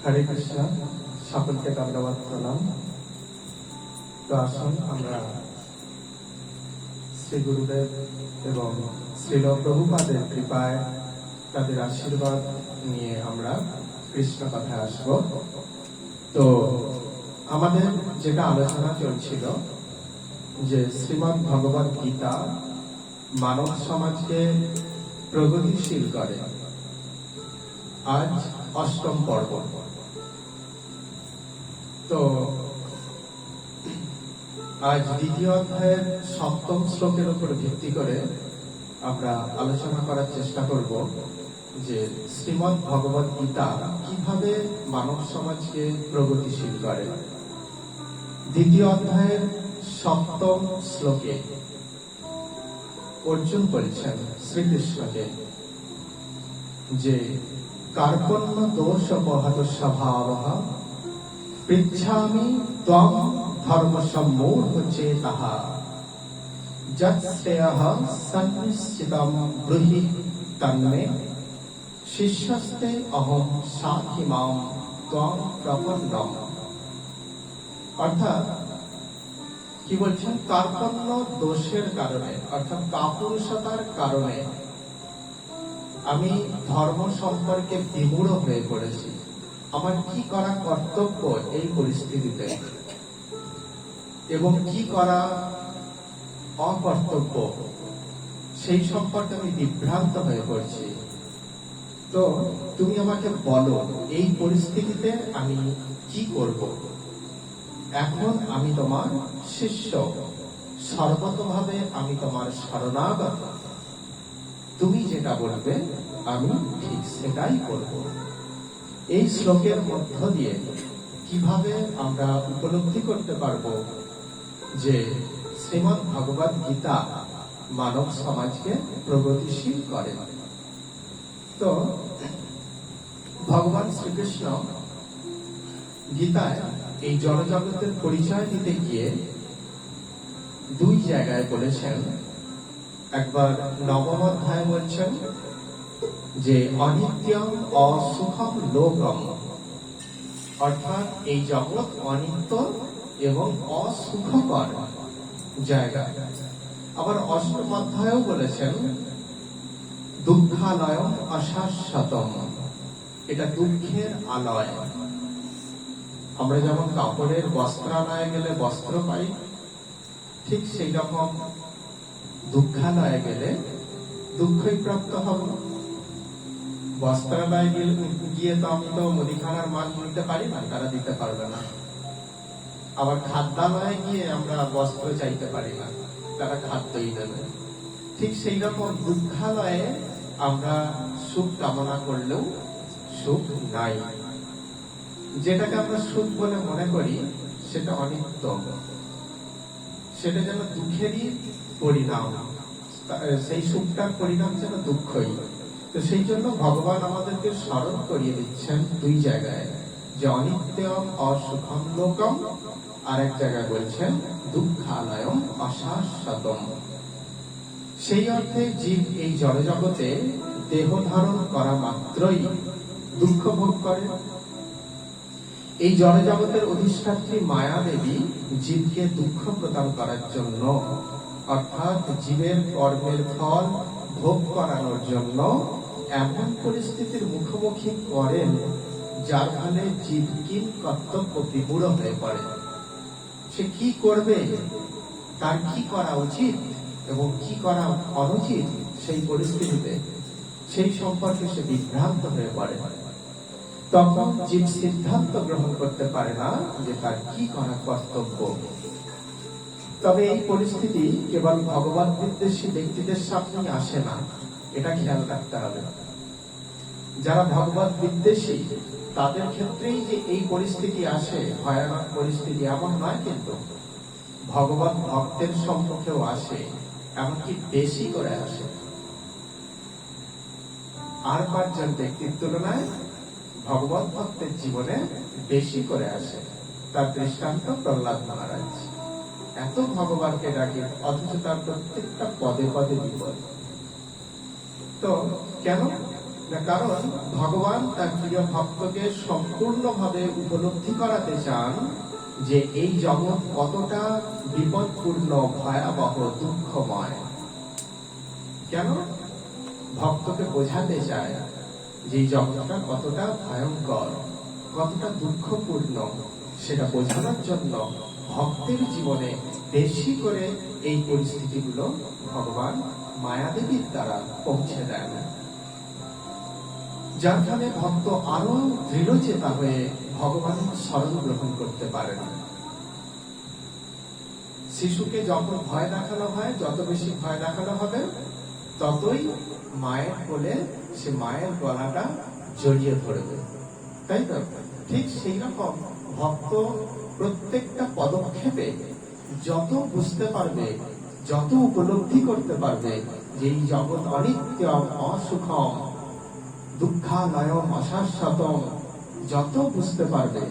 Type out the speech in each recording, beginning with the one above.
হরে কৃষ্ণ, সকলকে ধন্যবাদ প্রণাম। তো আসুন আমরা শ্রী গুরুদেব এবং শ্রীল প্রভুপাদের কৃপায় তাদের আশীর্বাদ নিয়ে আমরা কৃষ্ণ কথায় আসব। তো আমাদের যেটা আলোচনা চলছিল যে শ্রীমদ্ ভগবদ গীতা মানব সমাজকে প্রগতিশীল করে। আজ অষ্টম পর্ব। তো আজ দ্বিতীয় অধ্যায়ের সপ্তম শ্লোকের উপর ভিত্তি করে আমরা আলোচনা করার চেষ্টা করব যে শ্রীমদ্ ভগবদ গীতা কিভাবে মানব সমাজকে প্রগতিশীল করে। দ্বিতীয় অধ্যায়ের সপ্তম শ্লোকে অর্জুন বলছেন শ্রীকৃষ্ণকে যে কার্পণ্য দোষ অপহত স্বভাব পৃচ্ছামি ত্বং ধর্ম সম্মূঢ় চেতঃ যৎশ্রেয়ঃ সন্নিশ্চিতং ব্রূহি তন্মে শিষ্যস্তে অহং সাক্ষী মাং ত্বং প্রপন্নম। অর্থাৎ কি বলছেন, কার্পণ্য দোষের কারণে অর্থাৎ কাপুরুষতার কারণে আমি ধর্ম সম্পর্কে বিমূঢ় হয়ে পড়েছি। আমার কি করা কর্তব্য এই পরিস্থিতিতে এবং কি করা অকর্তব্য সেই সম্পর্কে আমি বিভ্রান্ত হয়ে পড়ছি। তো তুমি আমাকে বলো এই পরিস্থিতিতে আমি কি করব। এখন আমি তোমার শিষ্য, সর্বতভাবে আমি তোমার শরণাগত। তুমি যেটা বলবে আমি ঠিক সেটাই করব। এই শ্লোকের মধ্য দিয়ে কিভাবে আমরা উপলব্ধি করতে পারবো যে শ্রীমদ্ ভগবদ গীতা মানব সমাজকে প্রগতিশীল করে। তো ভগবান শ্রীকৃষ্ণ গীতায় এই জড়জগতের পরিচয় দিতে গিয়ে দুই জায়গায় বলেছেন। একবার নবম অধ্যায় বলছেন যে অনিত্যম অসুখম লোকম, অর্থাৎ এই জগৎ অনিত্য এবং অসুখকর জায়গা। আবার অষ্টম অধ্যায়ও বলেছেন দুঃখালয়ম অশাশ্বতম, এটা দুঃখের আলয়। আমরা যেমন কাপড়ের বস্ত্রালয়ে গেলে বস্ত্র পাই, ঠিক সেই রকম দুঃখালয়ে গেলে দুঃখই প্রাপ্ত হব। বস্ত্রালয়ে গিয়ে তো আমি তো মুদিখানার মাল নিতে পারি না, তারা দিতে পারবে না। আবার খাদ্যালয়ে গিয়ে আমরা বস্ত্র চাইতে পারি না, তারা খাদ্যই দেবে। ঠিক সেই রকম দুঃখালয়ে আমরা সুখ কামনা করলেও সুখ নাই। যেটাকে আমরা সুখ বলে মনে করি সেটা অনিত্য, সেটা যেন দুঃখেরই পরিণাম, সেই সুখটার পরিণাম যেন দুঃখই। তো সেই জন্য ভগবান আমাদেরকে স্মরণ করিয়ে দিচ্ছেন দুই জায়গায়, যে অনিত্যম অসুখম লোকম, আর এক জায়গায় বলছেন দুঃখালয়ম অশাশ্বতম। সেই অর্থে জীব এই জড়জগতে দেহ ধারণ করা মাত্রই দুঃখ ভোগ করে। এই জড়জগতের অধিষ্ঠাত্রী মায়া দেবী জীবকে দুঃখ প্রদান করার জন্য, অর্থাৎ জীবের কর্মের ফল ভোগ করানোর জন্য এমন পরিস্থিতির মুখোমুখি করেন যার ফলে জীব কিং কর্তব্য বিমূঢ় হয়ে পড়ে। সে কি করবে, তার কি করা উচিত এবং কি করা অনুচিত, সেই পরিস্থিতিতে সেই সম্পর্কে সে বিভ্রান্ত হয়ে পড়ে। তখন জীব সিদ্ধান্ত গ্রহণ করতে পারে না যে তার কি করা কর্তব্য। তবে এই পরিস্থিতি কেবল ভগবান বিদ্বেষী ব্যক্তিদের সামনে আসে না, এটা খেয়াল রাখতে হবে। যারা ভগবত বিদ্বেষী তাদের ক্ষেত্রেই যে এই পরিস্থিতি আসে, ভয়ানক পরিস্থিতি, এমন নয়, কিন্তু ভগবত ভক্তের সম্মুখেও আসে, এমনকি বেশি করে আসে। আর পাঁচজন ব্যক্তির তুলনায় ভগবত ভক্তের জীবনে বেশি করে আসে। তার দৃষ্টান্ত প্রহ্লাদ মহারাজ। এত ভগবানকে ডাকে, অথচ তার প্রত্যেকটা পদে পদে বিপদ। তো কেন? না, কারণ ভগবান তার প্রিয় ভক্তকে সম্পূর্ণভাবে উপলব্ধি করাতে চান যে এই জগৎ কতটা বিপদপূর্ণ, ভয়াবহ, দুঃখময়। কেন? ভক্তকে বোঝাতে চায় যে এই জগৎটা কতটা ভয়ঙ্কর, কতটা দুঃখপূর্ণ, সেটা বোঝানোর জন্য ভক্তের জীবনে বেশি করে এই পরিস্থিতিগুলো ভগবান মায়াদেবীর দ্বারা পৌঁছে দেন, যার ফলে ভক্ত আরো দৃঢ়চেতা হয়ে ভগবানের শরণ গ্রহণ করতে পারেন। শিশুকে যখন ভয় দেখানো হয়, যত বেশি ভয় দেখানো হবে ততই মায়ের কোলে সে মায়ের গলাটা জড়িয়ে ধরবে, তাই তো? ঠিক সেই রকম ভক্ত প্রত্যেকটা পদক্ষেপে যত বুঝতে পারবে, যত উপলব্ধি করতে পারবে যে এই জগৎ অনিত্যম, অসুখম, দুঃখালয়ম, অশাশ্বতম, যত বুঝতে পারবে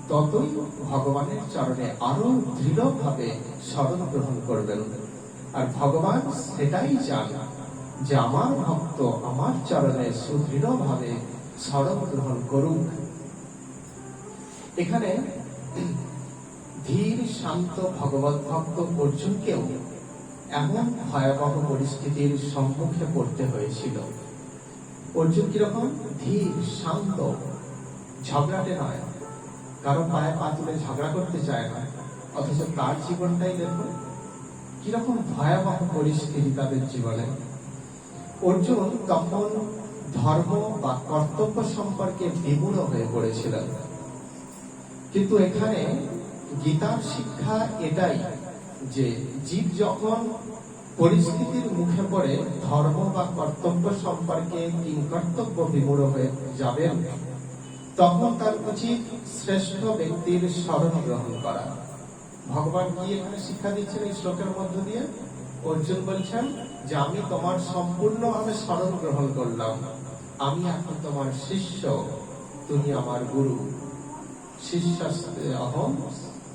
ততই ভগবানের চরণে আরো দৃঢ়ভাবে শরণ গ্রহণ করবেন। আর ভগবান সেটাই চান যে আমার ভক্ত আমার চরণে সুদৃঢ়ভাবে শরণ গ্রহণ করুক। এখানে ধীর শান্ত ভগবত ভক্ত অর্জুনকেও এমন ভয়াবহ পরিস্থিতির সম্মুখে পড়তে হয়েছিল। অর্জুন কিরকম? ধীর শান্ত, ঝগড়াটে নয়, কারো পায়ে পা তুলে ঝগড়া করতে চায় না, অথচ তার জীবনটাই দেখুন কিরকম ভয়াবহ পরিস্থিতি তাদের জীবনে। অর্জুন তখন ধর্ম বা কর্তব্য সম্পর্কে বিমূঢ় হয়ে পড়েছিলেন। কিন্তু এখানে গীতার শিক্ষা এটাই যে জীব যখন পরিস্থিতির মুখে পড়ে ধর্ম বা কর্তব্য সম্পর্কে কিংকর্তব্য বিমূঢ় হয়ে যাবেন, তখন তার উচিত শ্রেষ্ঠ ব্যক্তির শরণ গ্রহণ করা। ভগবান কি এখানে শিক্ষা দিচ্ছেন এই শ্লোকের মধ্য দিয়ে? অর্জুন বলছেন যে আমি তোমার সম্পূর্ণভাবে শরণ গ্রহণ করলাম, আমি এখন তোমার শিষ্য, তুমি আমার গুরু। শিষ্যস্তে অহম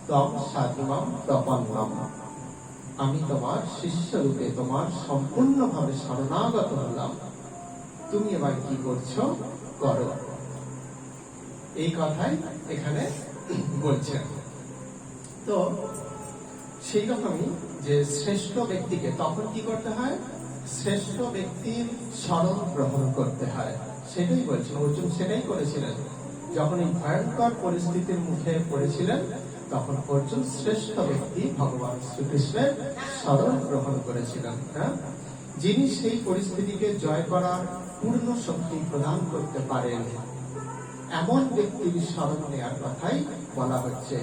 তম সাধিমাম প্রপন্নম। আমি তোমার শিষ্য রূপে তোমার সম্পূর্ণভাবে শরণাগত হলাম, তুমি এবার কি করছো করো। এই কথাই এখানে বলছেন। তো সেই রকমই যে শ্রেষ্ঠ ব্যক্তিকে তখন কি করতে হয়? শ্রেষ্ঠ ব্যক্তির শরণ গ্রহণ করতে হয়। সেটাই বলছেন অর্জুন, সেটাই করেছিলেন। যখন এই ভয়ঙ্কর পরিস্থিতির মুখে পড়েছিলেন তখন অর্জুন শ্রেষ্ঠ ব্যক্তি ভগবান শ্রীকৃষ্ণের শরণ গ্রহণ করেছিলেন, যিনি সেই পরিস্থিতিকে জয় করার পূর্ণ শক্তি প্রদান করতে পারেন, এমন ব্যক্তির শরণ নেওয়ার কথাই বলা হচ্ছে।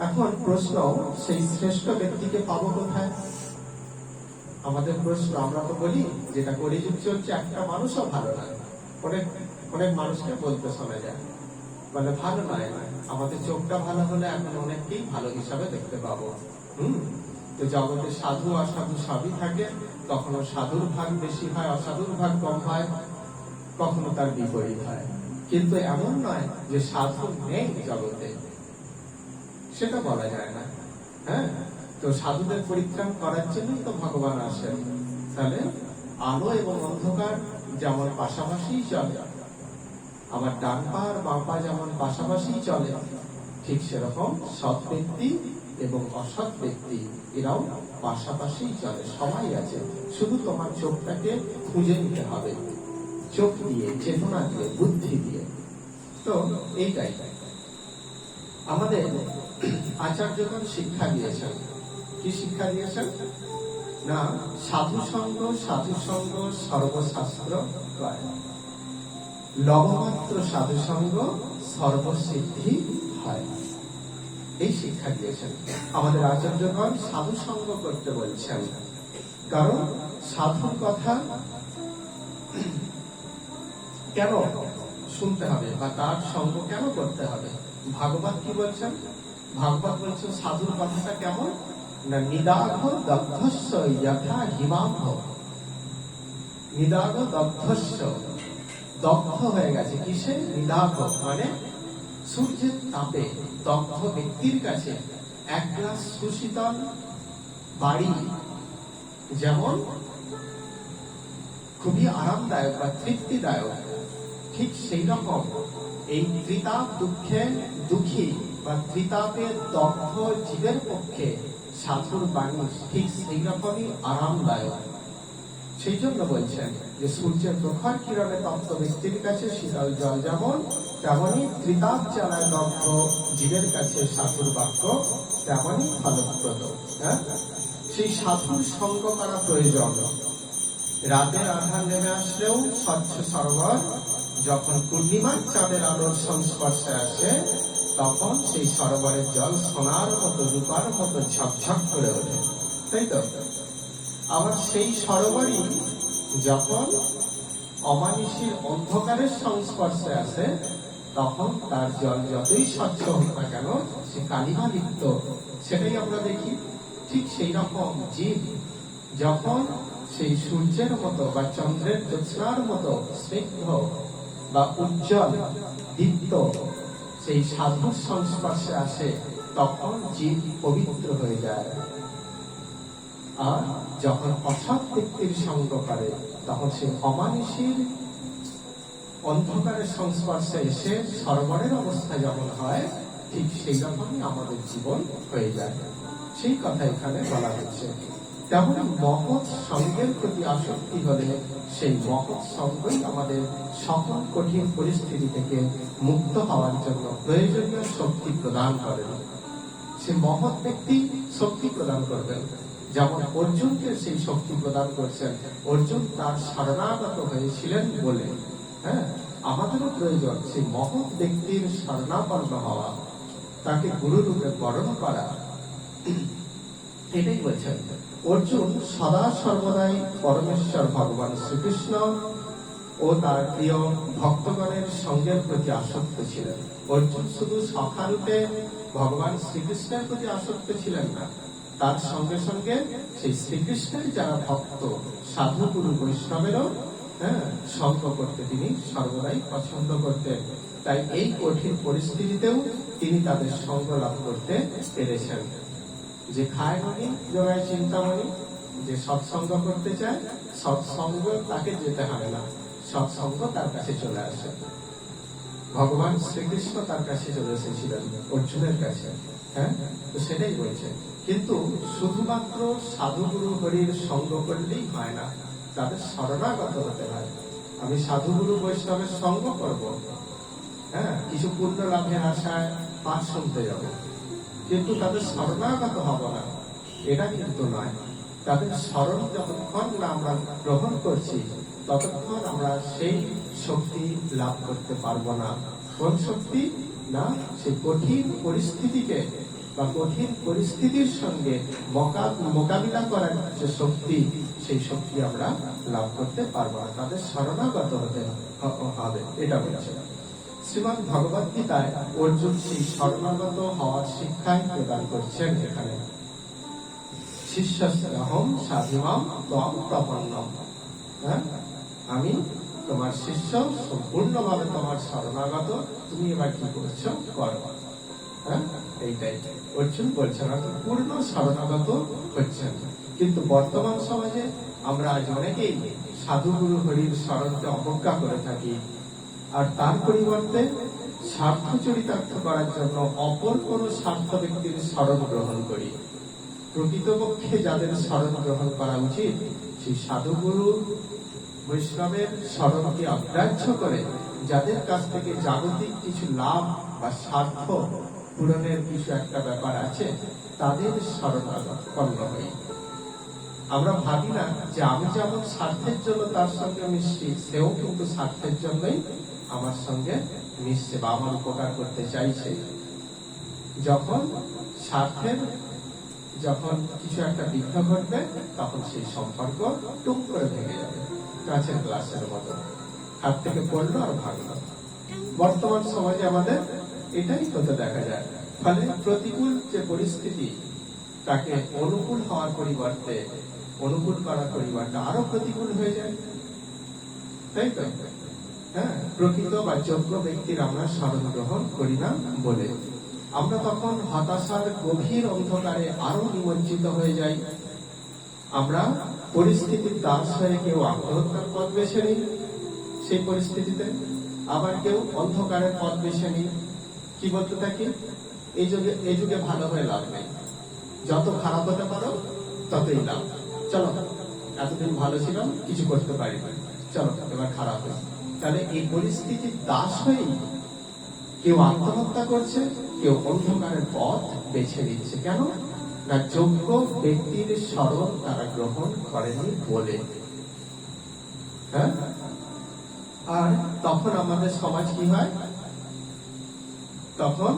এখন প্রশ্ন, সেই শ্রেষ্ঠ ব্যক্তিকে পাবো কোথায়? আমাদের প্রশ্ন, আমরা তো বলি যেটা কলিযুগ চলছে, একটা মানুষও ভালো নয়। অনেক অনেক মানুষকে বলতে শোনা যায়, বলে ভালো নয়, আমাদের চোখটা ভালো হলে এখন অনেককেই ভালো হিসাবে দেখতে পাবো। তো জগতে সাধু অসাধু সবই থাকে, কখনো সাধুর ভাগ বেশি হয়, অসাধুর ভাগ কম হয়, কখনো তার বিপরীত হয়। কিন্তু এমন নয় যে সাধু নেই জগতে, সেটা বলা যায় না। তো সাধুদের পরিত্রাণ করার জন্যই তো ভগবান আসেন। তাহলে আলো এবং অন্ধকার যেমন পাশাপাশি চলে, আবার ডান পা আর বাম পা যেমন পাশাপাশি চলে, ঠিক সেরকম সৎ ব্যক্তি এবং অসৎ ব্যক্তি এরাও পাশাপাশি চলে, সবাই আছে। শুধু তোমার চোখটাকে খুঁজে নিতে হবে, চোখ দিয়ে, চেতনা দিয়ে, বুদ্ধি দিয়ে। তো এইটাই আমাদের আচার্যগণ শিক্ষা দিয়েছেন। কি শিক্ষা দিয়েছেন? না, সাধু সঙ্গ সর্বশাস্ত্র কয়, লবমাত্র সাধু সঙ্গ সর্বসিদ্ধি হয়। এই শিক্ষা দিয়েছেন আমাদের আচার্যগণ। সাধু সঙ্গ করতে বলছেন, কারণ সাধুর কথা কেন শুনতে হবে বা তার সঙ্গ কেন করতে হবে? ভাগবত কি বলছেন? ভাগবত বলছেন সাধুর কথাটা কেমন না, নিদাঘ দগ্ধস্য যথা হিমাম্ভ। নিদাঘ দগ্ধস্য, দগ্ধ হয়ে গেছে কিসে? নিদাঘ মানে সূর্যের তাপে দগ্ধ ব্যক্তির কাছে এক গ্লাস সুশীতল বাড়ি যেমন খুবই আরামদায়ক বা তৃপ্তিদায়ক, ঠিক সেই রকম এই ত্রিতাপ দুঃখে দুঃখী বা ত্রিতাপে দগ্ধ জীবের পক্ষে সাধুর বাণী ঠিক সেই রকমই আরামদায়ক। সেই জন্য বলছেন যে সূর্যের প্রখর কিরণে তপ্ত ব্যক্তির কাছে শীতল জল যেমন, তেমনি ত্রিতাপ জ্বালায় দগ্ধ জীবের কাছে সাধুর বাক্য তেমনই ফলপ্রদ। সেই সাধুর সঙ্গ করা প্রয়োজন। রাতের আধার নেমে আসলেও স্বচ্ছ সরোবর যখন পূর্ণিমার চাঁদের আলোর সংস্পর্শে আসে, তখন সেই সরোবরের জল সোনার মতো রূপার মতো ঝকঝক করে ওঠে, তাই তো? আবার সেই সরোবরই যখন অমানিসীর অন্ধকারের সংস্পর্শে আসে, তখন তার জল যতই স্বচ্ছ হোক না কেন সে কালিমা লিপ্ত, সেটাই আমরা দেখি। ঠিক সেই রকম জীব যখন সেই সূর্যের মতো বা চন্দ্রের জ্যোৎস্নার মতো স্নিগ্ধ বা উজ্জ্বল দীপ্ত সেই সাধুর সংস্পর্শে আসে, তখন জীব পবিত্র হয়ে যায়। আর যখন অসৎ ব্যক্তির সঙ্গ করে, তখন সে অমানুষীর অন্ধকারের সংস্পর্শে এসে সরোবরের অবস্থা যেমন হয়, ঠিক সেই রকমই আমাদের জীবন হয়ে যায়। সেই কথা এখানে বলা হচ্ছে। তেমন মহৎ সঙ্গের প্রতি আসক্তি হলে সেই মহৎ সঙ্গই আমাদের সকল কঠিন পরিস্থিতি থেকে মুক্ত হওয়ার জন্য প্রয়োজনীয় শক্তি প্রদান করেন। সে মহৎ ব্যক্তি শক্তি প্রদান করবেন, যেমন অর্জুনকে সেই শক্তি প্রদান করছেন। অর্জুন তার শরণাগত হয়েছিলেন বলে, আমাদেরও প্রয়োজন সেই মহৎ ব্যক্তির শরণাপন্ন হওয়া, তাকে গুরুরূপে বরণ করা। এটাই বলছেন অর্জুন সদা সর্বদাই পরমেশ্বর ভগবান শ্রীকৃষ্ণ ও তার প্রিয় ভক্তগণের সঙ্গের প্রতি আসক্ত ছিলেন। অর্জুন শুধু সখারূপে ভগবান শ্রীকৃষ্ণের প্রতি আসক্ত ছিলেন না, তার সঙ্গে সঙ্গে সেই শ্রীকৃষ্ণের যারা ভক্ত সাধু গুরু বৈষ্ণবেরও সঙ্গ করতে তিনি সর্বদাই পছন্দ করতেন। তাই এই কঠিন পরিস্থিতিতেও তিনি তাদের সঙ্গ লাভ করতে পেরেছেন। যে খায় মনি যোগায় চিন্তামণি, যে সৎসঙ্গ করতে চায় সৎসঙ্গ তাকে যেতে হবে না, সৎসঙ্গ তার কাছে চলে আসে। ভগবান শ্রীকৃষ্ণ তার কাছে চলে এসেছিলেন অর্জুনের কাছে, তো সেটাই বলছে। কিন্তু শুধুমাত্র সাধুগুরু হরির সঙ্গ করলেই হয় না, তাদের শরণাগত হতে হয়। আমি সাধুগুরু বৈষ্ণবের সঙ্গ করব, কিছু পুণ্য লাভের আশায় পাঠ শুনতে যাব, কিন্তু তাদের শরণাগত হব না, এটা কিন্তু নয়। তাদের শরণ যতক্ষণ না আমরা গ্রহণ করছি, ততক্ষণ আমরা সেই শক্তি লাভ করতে পারবো না। কোন শক্তি? না, সেই কঠিন পরিস্থিতিকে বা কঠিন পরিস্থিতির সঙ্গে মোকাবিলা করার যে শক্তি, সেই শক্তি আমরা লাভ করতে পারবো না। তাদের শরণাগত হতে হবে, এটা বলছে। শ্রীমদ ভগবত গীতায় অর্জুন সেই শরণাগত হওয়ার শিক্ষাই প্রদান করছেন এখানে। শিষ্যস্যহং সাধুমাং ত্বং প্রপন্নম, আমি তোমার শিষ্য, সম্পূর্ণভাবে তোমার শরণাগত, তুমি এবার কি করছো করো। এইটাই অর্জুন বলছেন, পূর্ণ শরণাগত হচ্ছেন। কিন্তু বর্তমান সমাজে আমরা আজ অনেকেই সাধুগুরু হরির শরণকে অবজ্ঞা করে থাকি, আর তার পরিবর্তে স্বার্থ চরিতার্থ করার জন্য অপর কোন স্বার্থ ব্যক্তির শরণ গ্রহণ করি। প্রকৃতপক্ষে যাদের শরণ গ্রহণ করা উচিত, সেই সাধুগুরু বৈষ্ণবের শরণকে অগ্রাহ্য করে যাদের কাছ থেকে জাগতিক কিছু লাভ বা স্বার্থ পূরণের কিছু একটা ব্যাপার আছে, তাদের শরণাপন্ন হই। আমরা ভাবি না যে আমি যেমন স্বার্থের জন্য তার সঙ্গে মিশছি, সেও কিন্তু স্বার্থের জন্যই আমার সঙ্গে মিশছে বা আমার উপকার করতে চাইছে। যখন স্বার্থের যখন কিছু একটা বিঘ্ন ঘটবে, তখন সেই সম্পর্ক টুক করে ভেঙে যাবে, কাঁচের গ্লাসের মতো, হাত থেকে পড়লো আর ভাঙলো। বর্তমান সমাজে আমাদের এটাই হতে দেখা যায়। ফলে প্রতিকূল যে পরিস্থিতি, তাকে অনুকূল হওয়ার পরিবর্তে, অনুকূল করার পরিবর্তে আরো প্রতিকূল হয়ে যায়, তাই তো? প্রকৃত বা যোগ্য ব্যক্তির আমরা শরণ গ্রহণ করি না বলে আমরা তখন হতাশার গভীর অন্ধকারে আরো নিমজ্জিত হয়ে যাই। আমরা পরিস্থিতির দাস হয়ে কেউ আত্মহত্যার পথ বেছে নিন সেই পরিস্থিতিতে, আবার কেউ অন্ধকারের পথ বেছে নিন। কি বলতে থাকি, এই যুগে ভালো হয়ে লাভ নেই, যত খারাপ হতে পারো ততই লাভ। চলো, এতদিন ভালো ছিলাম, কিছু করতে পারি না, চলো এবার খারাপ হয়ে। তাহলে এই পরিস্থিতির দাস হয়েই কেউ আত্মহত্যা করছে, কেউ অন্ধকারের পথ বেছে নিচ্ছে। কেন না, যোগ্য ব্যক্তির স্মরণ তারা গ্রহণ করেনি বলে। হ্যাঁ, আর তখন আমাদের সমাজ কি হয়, তখন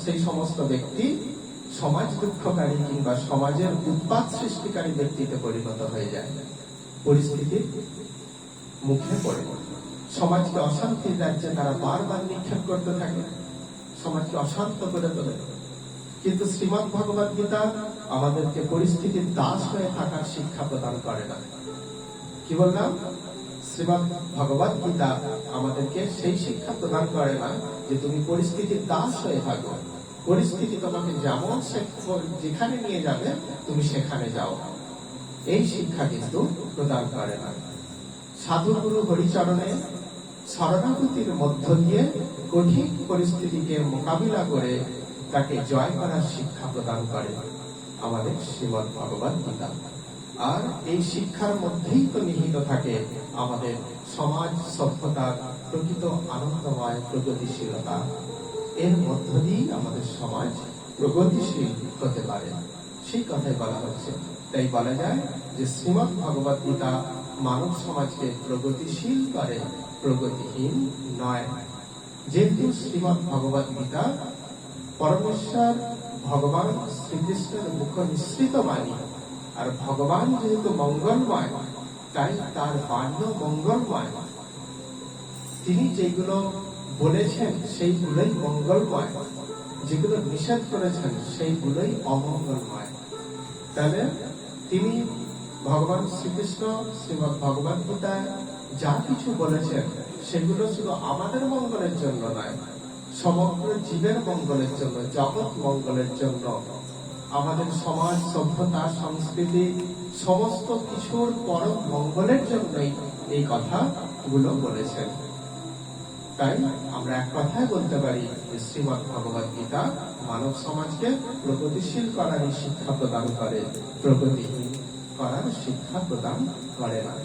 সেই সমস্ত ব্যক্তি সমাজ দুঃখকারী কিংবা সমাজের উৎপাত সৃষ্টিকারী ব্যক্তিতে পরিণত হয়ে যায়। পরিস্থিতির মুখে পড়ে সমাজকে অশান্তির রাজ্যে তারা বারবার নিক্ষেপ করতে থাকে, সমাজকে অশান্ত করে তোলে। কিন্তু শ্রীমদ্ ভগবদ গীতা আমাদেরকে পরিস্থিতির দাস হয়ে থাকার শিক্ষা প্রদান করে না। কি বললাম, শ্রীমদ্ ভগবদ গীতা আমাদেরকে সেই শিক্ষা প্রদান করে না যে তুমি পরিস্থিতির দাস হয়ে থাকো, পরিস্থিতি তোমাকে যেমন যেখানে নিয়ে যাবে তুমি সেখানে যাও। এই শিক্ষা কিন্তু প্রদান করে না। সাধুগুরু হরিচরণে শরণাগতির মধ্য দিয়ে কঠিন পরিস্থিতিকে মোকাবিলা করে তাকে জয় করার শিক্ষা প্রদান করে আমাদের শ্রীমদ্ ভগবদ গীতা। আর এই শিক্ষার মধ্যেই তো নিহিত থাকে আমাদের সমাজ সভ্যতার প্রকৃত আনন্দময় প্রগতিশীলতা। এর মধ্য দিয়েই আমাদের সমাজ প্রগতিশীল হতে পারে, সেই কথাই বলা হচ্ছে। তাই বলা যায় যে শ্রীমদ্ ভগবদ গীতা মানব সমাজকে প্রগতিশীল করে, প্রগতিহীন নয়। যেহেতু শ্রীমদ্ ভগবদ গীতা পরমেশ্বর ভগবান শ্রীকৃষ্ণের মুখ নিঃসৃত বাণী, আর ভগবান যেহেতু মঙ্গলময়, তাই তার বাণীও মঙ্গলময়। তিনি যেগুলো বলেছেন সেইগুলোই মঙ্গলময়, যেগুলো নিষেধ করেছেন সেইগুলোই অমঙ্গলময়। তাহলে তিনি ভগবান শ্রীকৃষ্ণ শ্রীমদ্ ভগবদ গীতায় যা কিছু বলেছেন সেগুলো শুধু আমাদের মঙ্গলের জন্য নয়, সমগ্র জীবের মঙ্গলের জন্য, জগৎ মঙ্গলের জন্য, আমাদের সমাজ সভ্যতা সংস্কৃতি সমস্ত কিছুর পরম মঙ্গলের জন্যই এই কথাগুলো বলেছেন। তাই আমরা এক কথায় বলতে পারি যে শ্রীমদ্ ভগবদ গীতা মানব সমাজকে প্রগতিশীল করার শিক্ষা প্রদান করে, প্রগতিহীন করার শিক্ষা প্রদান করে না।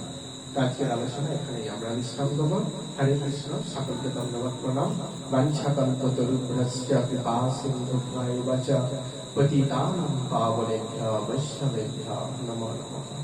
আজকের আলোচনা এখানেই আমরা বিশ্রাম দেব। হরে কৃষ্ণ, সকলকে ধন্যবাদ, প্রণাম। বাঞ্ছাকল্পতরুভ্যশ্চ কৃপা সিন্ধুভ্যেব চ পতিতানাং পাবনেভ্যো বৈষ্ণবেভ্যো নমো নমঃ।